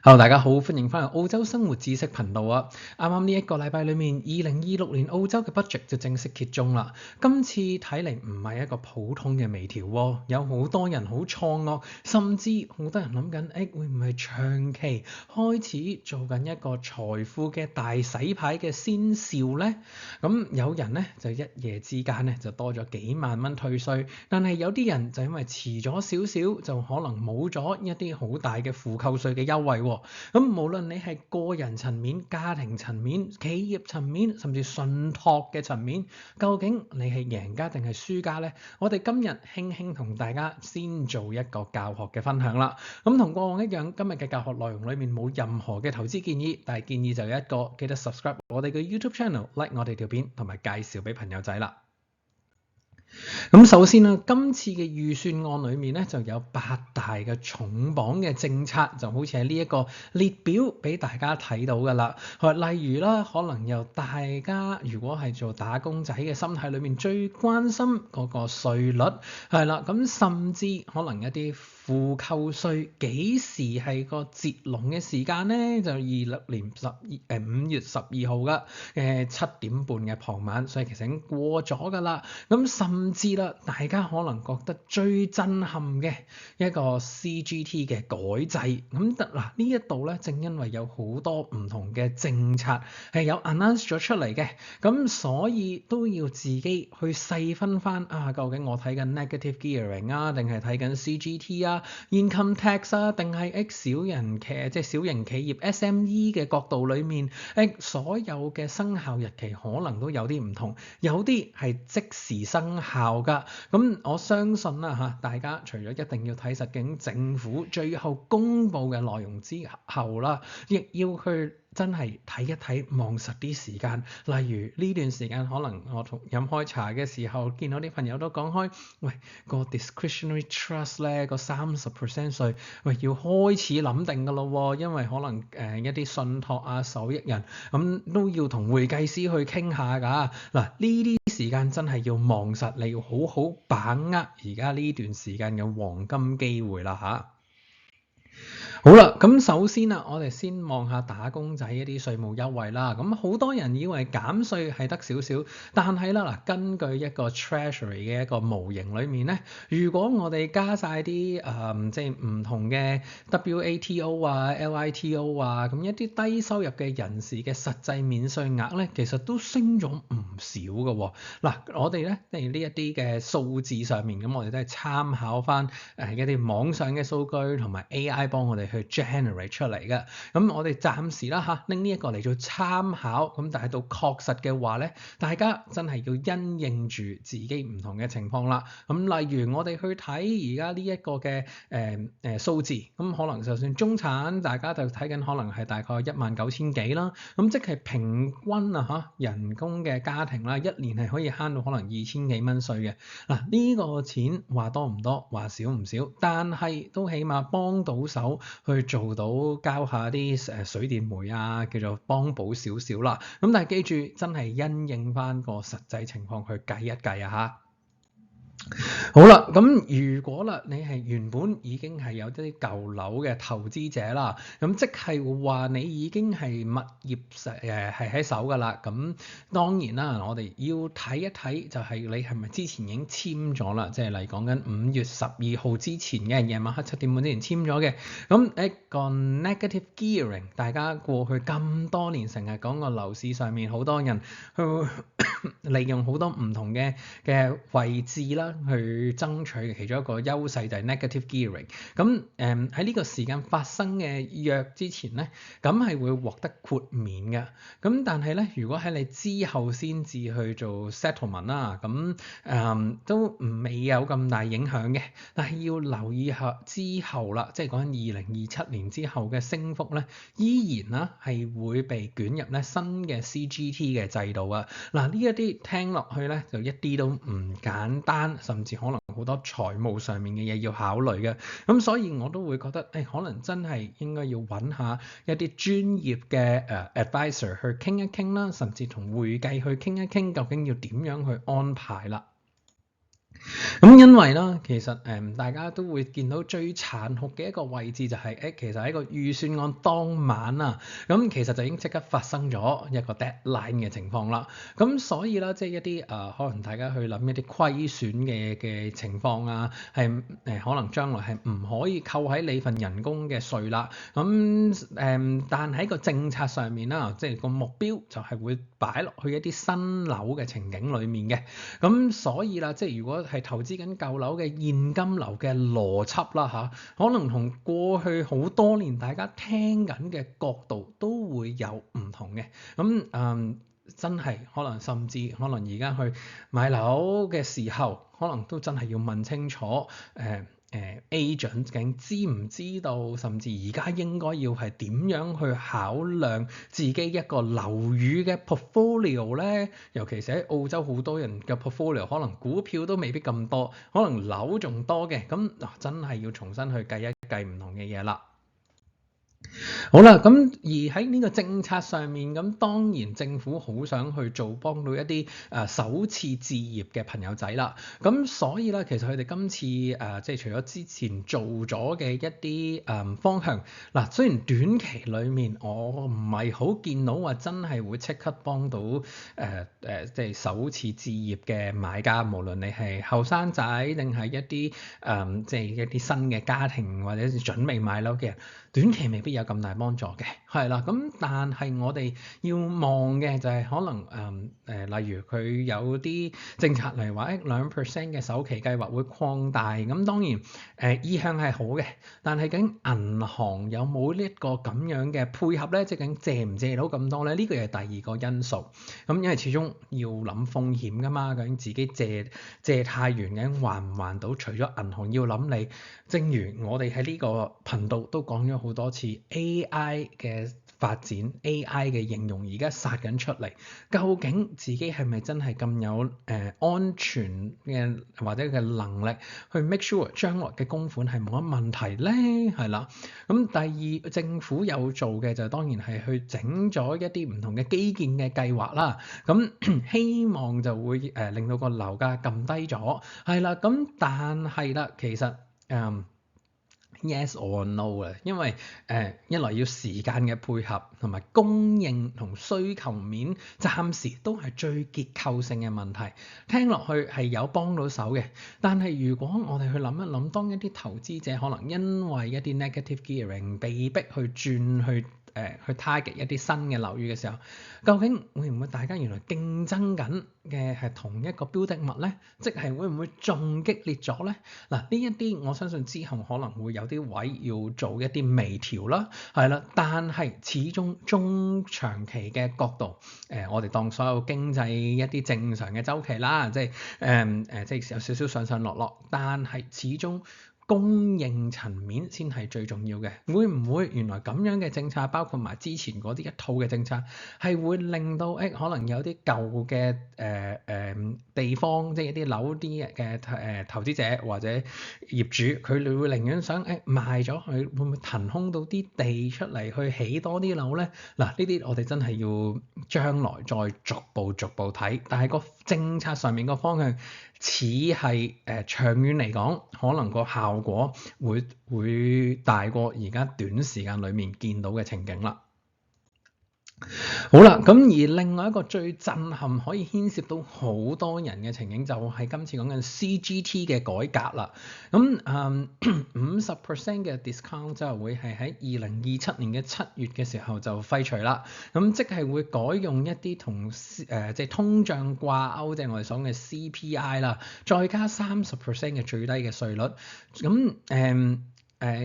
Hello，大家好，歡迎翻嚟澳洲生活知識頻道啊！啱啱呢一個禮拜裏面，2026年澳洲嘅 budget 就正式揭盅啦。今次睇嚟唔係一個普通嘅微調喎，有好多人好錯愕，甚至好多人諗緊，會唔會長期開始做緊一個財富嘅大洗牌嘅先兆呢？咁有人呢，就一夜之間呢，就多咗幾萬蚊退稅，但係有啲人就因為遲咗少少，就可能冇咗一啲好大嘅負扣稅嘅優惠喎。咁無論你係個人層面、家庭層面、企業層面，甚至信託嘅層面，究竟你係贏家定係輸家呢？我哋今日輕輕同大家先做一個教學嘅分享啦。咁同過往一樣，今日嘅教學內容裡面冇任何嘅投資建議，但係建議就有一個，記得 subscribe 我哋嘅 YouTube channel，like 我哋條片，同埋介紹俾朋友仔啦。咁首先啦，今次嘅預算案裡面咧就有8大嘅重磅嘅政策，就好似係呢一個列表俾大家睇到㗎啦。例如啦，可能由大家如果係做打工仔嘅心態裡面最關心嗰個稅率係啦，咁甚至可能一啲負扣稅幾時係個截龍嘅時間呢？就26年5月12號嘅7點半嘅傍晚，所以其實已經過咗㗎啦。咁甚至啦，大家可能覺得最震撼嘅一個 CGT 嘅改制，咁嗱呢一度咧，正因為有好多唔同嘅政策係有 announce 咗出嚟嘅，咁所以都要自己去細分翻究竟我睇緊 negative gearing 啊，定係睇緊 CGT 啊、income tax 啊，定係小型企業 SME 嘅角度裡面，所有嘅生效日期可能都有啲唔同，有啲係即時生效㗎。咁我相信啦大家除咗一定要睇實境政府最後公佈嘅內容之後啦，亦要去真係睇一睇望實啲時間。例如呢段時間可能我同飲開茶嘅時候，見到啲朋友都講開，喂個 discretionary trust 咧個30% 稅，喂要開始諗定㗎咯喎，因為可能一啲信託啊受益人咁都要同會計師去傾下㗎。嗱呢啲時間真係要望實，你要好好把握而家呢段時間嘅黃金機會啦嚇。好啦，咁首先我哋先望下打工仔一啲稅務優惠啦。咁好多人以為減稅係得少少，但係啦根據一個 Treasury 嘅一個模型裏面咧，如果我哋加晒啲即係唔同嘅 WATO 啊、LITO 啊，咁一啲低收入嘅人士嘅實際免稅額咧，其實都升咗唔少㗎喎。嗱，我哋咧即係呢一啲嘅數字上面，咁我哋都係參考翻一啲網上嘅數據同埋 AI 幫我哋去 generate 出嚟嘅。咁我哋暫時啦拎呢一個嚟做參考，咁但係到確實嘅話咧，大家真係要因應住自己唔同嘅情況啦。咁例如我哋去睇而家呢一個嘅數字，咁可能就算中產，大家就睇緊可能係大概19000幾啦。咁即係平均人工嘅家庭啦，一年係可以慳到可能2000幾蚊稅嘅。嗱呢個錢話多唔多，話少唔少，但係都起碼幫到手去做到交下啲水電煤啊，叫做幫補少少啦。咁但係記住，真係因應翻個實際情況去計一計嚇。好啦，咁如果你係原本已經係有啲舊樓嘅投資者啦，咁即係話你已經係物業係喺手㗎啦。咁當然啦，我哋要睇一睇就係你係咪之前已經簽咗啦，即係嚟講緊5月12號之前嘅夜晚黑7點半之前簽咗嘅。咁一個 negative gearing， 大家過去咁多年成日講個樓市上面好多人去利用好多唔同嘅位置啦，去爭取嘅其中一個優勢就係 negative gearing。咁喺呢個時間發生嘅約之前咧，咁係會獲得豁免嘅。咁但係咧，如果喺你之後先至去做 settlement 啦，咁都未有咁大影響嘅。但係要留意下之後啦，即係講緊2027年之後嘅升幅咧，依然啦係會被捲入咧新嘅 CGT 嘅制度啊。嗱呢一啲聽落去咧就一啲都唔簡單，甚至可能好多財務上面嘅嘢要考慮嘅。咁所以我都會覺得可能真係應該要揾下一啲專業嘅advisor 去傾一傾啦，甚至同會計去傾一傾，究竟要點樣去安排啦。咁因為啦，其實大家都會見到最殘酷嘅一個位置就係其實喺個預算案當晚啊，咁其實就已經即刻發生咗一個 deadline 嘅情況啦。咁所以啦，即係一啲可能大家去諗一啲虧損嘅情況啊，係可能將來係唔可以扣喺你份人工嘅稅啦。咁但喺個政策上面啦，即係個目標就係會擺落去一啲新樓嘅情景裡面嘅。咁所以啦，即係如果係投資緊舊樓嘅現金流嘅邏輯啦嚇，可能同過去好多年大家聽緊嘅角度都會有唔同嘅。咁真係可能甚至可能而家去買樓嘅時候，可能都真係要問清楚agent 究竟知唔知道，甚至而家應該要係點樣去考量自己一個樓宇嘅 portfolio 咧？尤其是喺澳洲，好多人嘅 portfolio 可能股票都未必咁多，可能樓仲多嘅，咁真係要重新去計一計唔同嘅嘢啦。好啦，咁而喺呢個政策上面，咁當然政府好想去做幫到一啲首次置業嘅朋友仔啦。咁所以咧，其實佢哋今次即係除咗之前做咗嘅一啲方向，嗱雖然短期裡面我唔係好見到話真係會即刻幫到即係首次置業嘅買家，無論你係後生仔定係一啲即係一啲新嘅家庭或者準備買樓嘅人。短期未必有咁大幫助嘅，係啦。咁但係我哋要望嘅就係可能例如佢有啲政策嚟話2% 嘅首期計劃會擴大，咁當然意向係好嘅，但係究竟銀行有冇呢一個咁樣嘅配合咧？即係究竟借唔借到咁多咧？呢個又係第二個因素。咁因為始終要諗風險㗎嘛，究竟自己借太遠嘅還唔還到？除咗銀行要諗你，正如我哋喺呢個頻道都講咗好多次 AI 嘅發展 ，AI 嘅應用而家殺緊出嚟，究竟自己係咪真係咁有安全嘅或者嘅能力去 make sure 將來嘅供款係冇乜問題咧？係啦，咁第二政府有做嘅就當然係去整咗一啲唔同嘅基建嘅計劃啦，咁希望就會令到個樓價撳低咗，係啦，咁但係啦，其實Yes or no 啊，因為一來要時間嘅配合，同埋供應同需求面，暫時都係最結構性嘅問題。聽落去係有幫到手嘅，但係如果我哋去諗一諗，當一啲投資者可能因為一啲 negative gearing 被逼去轉去 target 一啲新嘅樓宇嘅時候，究竟會唔會大家原來競爭緊嘅係同一個標的物咧？即係會唔會仲激烈咗咧？嗱，呢一啲我相信之後可能會有啲位要做一啲微調啦，係啦，但係始終中長期嘅角度，我哋當所有經濟一啲正常嘅週期啦，即係即係有少少上上落落，但係始終供應層面先係最重要嘅。會唔會原來咁樣嘅政策，包括埋之前嗰啲一套嘅政策，係會令到可能有啲舊嘅地方，即係一啲樓啲嘅投資者或者業主，佢哋會寧願想賣咗佢，會唔會騰空到啲地出嚟去起多啲樓咧？嗱，呢啲我哋真係要將來再逐步睇，但係個政策上面個方向似係長遠嚟講，可能個效果會大過而家短時間裡面見到嘅情景啦。好啦，咁而另外一個最震撼可以牽涉到好多人嘅情景，就係今次講緊 CGT 嘅改革啦。咁50% 嘅 discount 就會係喺2027年嘅7月嘅時候就廢除啦。咁即係會改用一啲同即係通脹掛鈎，即係我哋講嘅 CPI 啦，再加30% 嘅最低嘅稅率。咁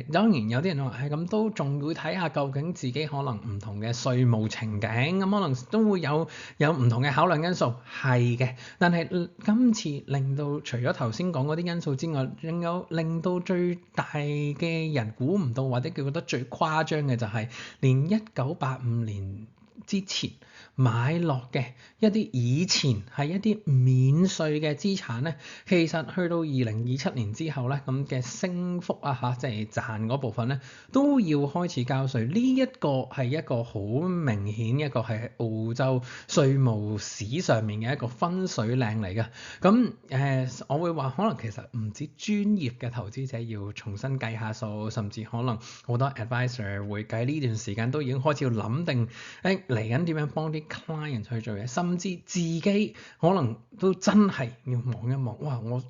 當然有啲人話係咁，都仲會睇下究竟自己可能唔同嘅稅務情景，咁可能都會有唔同嘅考量因素，係嘅。但係今次令到除咗頭先講嗰啲因素之外，仲有令到最大嘅人估唔到或者叫覺得最誇張嘅就係連1985年之前買落嘅一啲以前係一啲免稅嘅資產咧，其實去到2027年之後咧，咁嘅升幅啊嚇，即係賺嗰部分咧，都要開始交稅。呢一個係一個好明顯一個係澳洲稅務史上面嘅一個分水嶺嚟嘅。咁我會話可能其實唔止專業嘅投資者要重新計下數，甚至可能好多 advisor 會計呢段時間都已經開始要諗定嚟緊點樣幫啲 client 去做嘢，甚至自己可能都真係要望一望，哇！我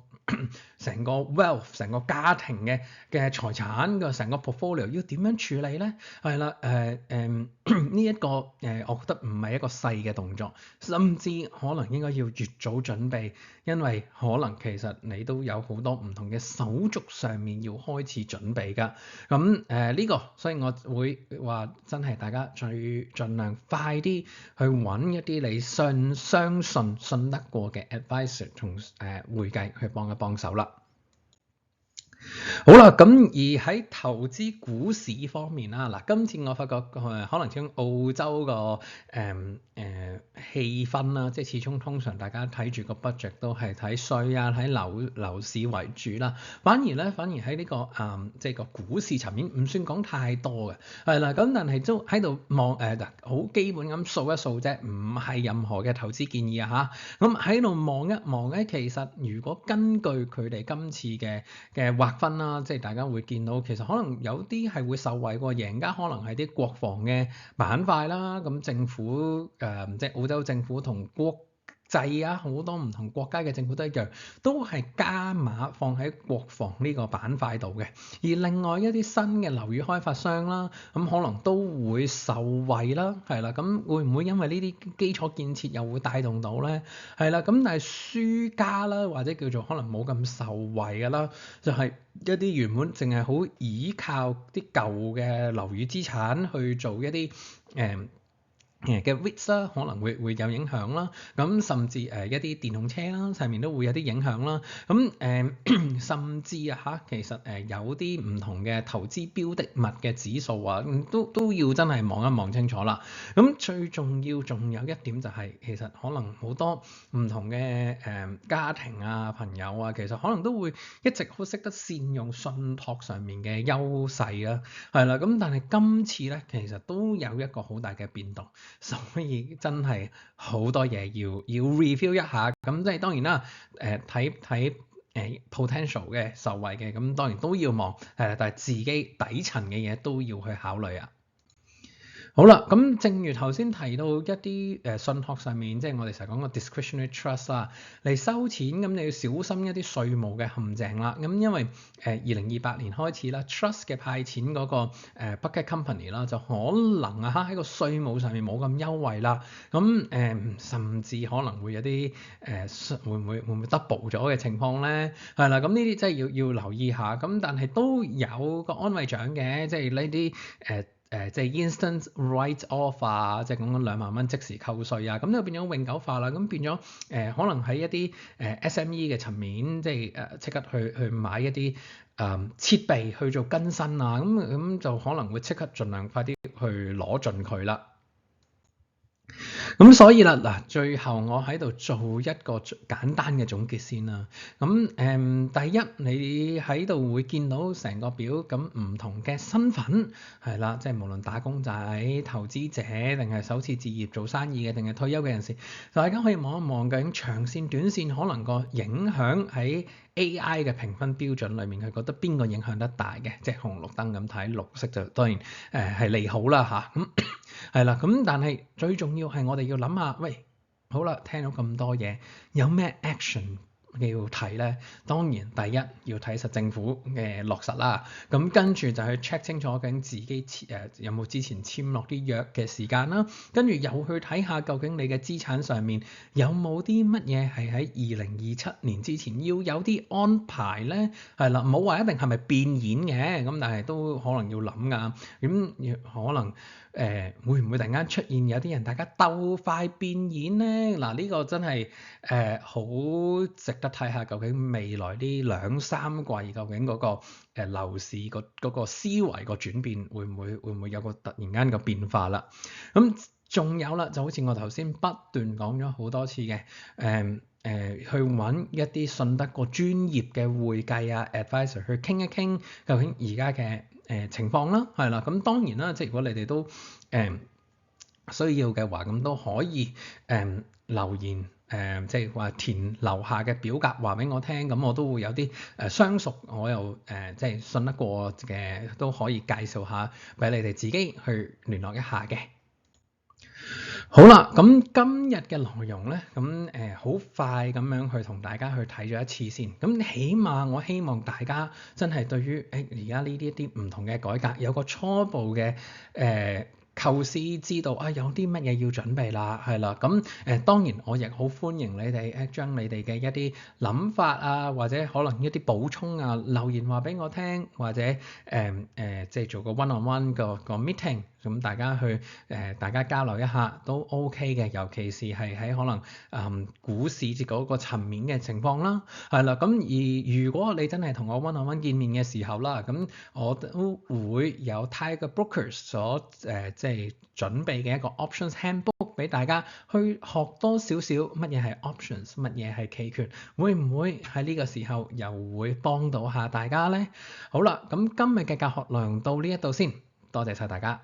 成個 wealth 成個家庭嘅財產嘅成個 portfolio 要點樣處理咧？係啦，呢一個我覺得唔係一個細嘅動作，甚至可能應該要越早準備，因為可能其實你都有好多唔同嘅手續上面要開始準備㗎。咁呢個，所以我會話真係大家盡量快啲去揾一啲你相信得過嘅 advisor 同會計去幫手啦。好啦，咁而喺投資股市方面啦，嗱，今次我發覺可能將澳洲個氣氛啦，即係始終通常大家睇住個 budget 都係睇稅啊，睇樓市為主啦。反而喺呢個即係個股市層面唔算講太多嘅，係啦。咁但係都喺度望好基本咁數一數啫，唔係任何嘅投資建議啊嚇。咁喺度望一望咧，其實如果根據佢哋今次嘅劃分啦，即係大家會見到其實可能有啲係會受惠過，贏家可能係啲國防嘅板塊啦。咁政府即係澳洲政府同國際啊，好多唔同國家嘅政府都一樣，都係加碼放喺國防呢個板塊度嘅。而另外一啲新嘅樓宇開發商啦，咁可能都會受惠啦，係啦。咁會唔會因為呢啲基礎建設又會帶動到咧？係啦。咁但係輸家啦，或者叫做可能冇咁受惠嘅啦，就係一啲原本淨係好倚靠啲舊嘅樓宇資產去做一啲嘅 REITs 啦，可能會有影響啦。咁甚至一啲電動車啦，上面都會有啲影響啦。咁甚至其實有啲唔同嘅投資標的物嘅指數啊，都要真係望一望清楚啦。咁最重要仲有一點就係，其實可能好多唔同嘅家庭啊、朋友啊，其實可能都會一直好識得善用信託上面嘅優勢啊，係啦。咁但係今次咧，其實都有一個好大嘅變動。所以真係好多嘢要 review 一下，咁即係當然啦，睇potential 嘅受惠嘅，咁當然都要望，但係自己底層嘅嘢都要去考慮啊。好啦，咁正如頭先提到一啲信託上面，即係我哋成日講個 discretionary trust 啦，嚟收錢，咁你要小心一啲稅務嘅陷阱啦。咁因為2028年開始啦 ，trust 嘅派錢嗰個bucket company 啦，就可能喺個稅務上面冇咁優惠啦。咁甚至可能會有啲會唔會 double 咗嘅情況咧？係啦，咁呢啲真係要留意下。咁但係都有個安慰獎嘅，即係呢啲即係 instant write off 啊，即係講緊2萬蚊即時扣稅啊，咁就變咗永久化啦。咁變咗可能喺一啲SME 嘅層面，即係即刻去買一啲設備去做更新啊，咁就可能會即刻盡量快啲去攞盡佢啦。咁所以啦，嗱，最後我喺度做一個簡單嘅總結先啦。咁第一，你喺度會見到成個表，咁唔同嘅身份係啦，即係無論打工仔、投資者，定係首次置業做生意嘅，定係退休嘅人士，大家可以望一望究竟長線、短線可能個影響喺AI 嘅評分標準裏面，佢覺得邊個影響得大嘅？即係紅綠燈咁睇，綠色就當然係利好啦嚇。咁係啦，咁但係最重要係我哋要諗下，喂，好啦，聽到咁多嘢，有咩 action要睇咧？當然第一要睇實政府嘅落實啦，咁跟住就去 check 清楚究竟自己有冇之前簽落啲約嘅時間啦，跟住又去睇下究竟你嘅資產上面有冇啲乜嘢係喺2027年之前要有啲安排咧？係啦，唔好話一定係咪變現嘅，咁但係都可能要諗㗎。咁可能會唔會突然間出現有啲人大家鬥快變現咧？嗱，呢個真係好值得睇下，究竟未來呢2-3季究竟嗰個樓市嗰個思維個轉變會唔會有個突然間個變化啦？咁仲有啦，就好似我頭先不斷講咗好多次嘅，去揾一啲信得過專業嘅會計啊 advisor 去傾一傾究竟而家嘅情況啦，係啦，咁當然啦，即係如果你哋都需要嘅話，咁都可以留言即係話填樓下嘅表格話俾我聽，咁我都會有啲相熟，我又即係信得過嘅都可以介紹下俾你哋自己去聯絡一下嘅。好啦，咁今日嘅內容咧，咁好快咁樣去同大家去睇咗一次先。咁起碼我希望大家真係對於而家呢啲一啲唔同嘅改革有個初步嘅構思，知道有啲乜嘢要準備啦，係啦。咁當然我亦好歡迎你哋將你哋嘅一啲諗法啊，或者可能一啲補充啊，留言話俾我聽，或者即係做個 one-on-one 個 meeting。咁大家去大家交流一下都 OK 嘅，尤其是係喺可能股市嗰個層面嘅情況啦，係啦。咁而如果你真係同我 one-on-one 見面嘅時候啦，咁我都會有 Tiger Brokers 所即係準備嘅一個 Options Handbook 俾大家去學多少少乜嘢係 Options，乜嘢係期權，會唔會喺呢個時候又會幫到下大家呢？好啦，咁今日嘅教學內容到呢一度先，多謝晒大家。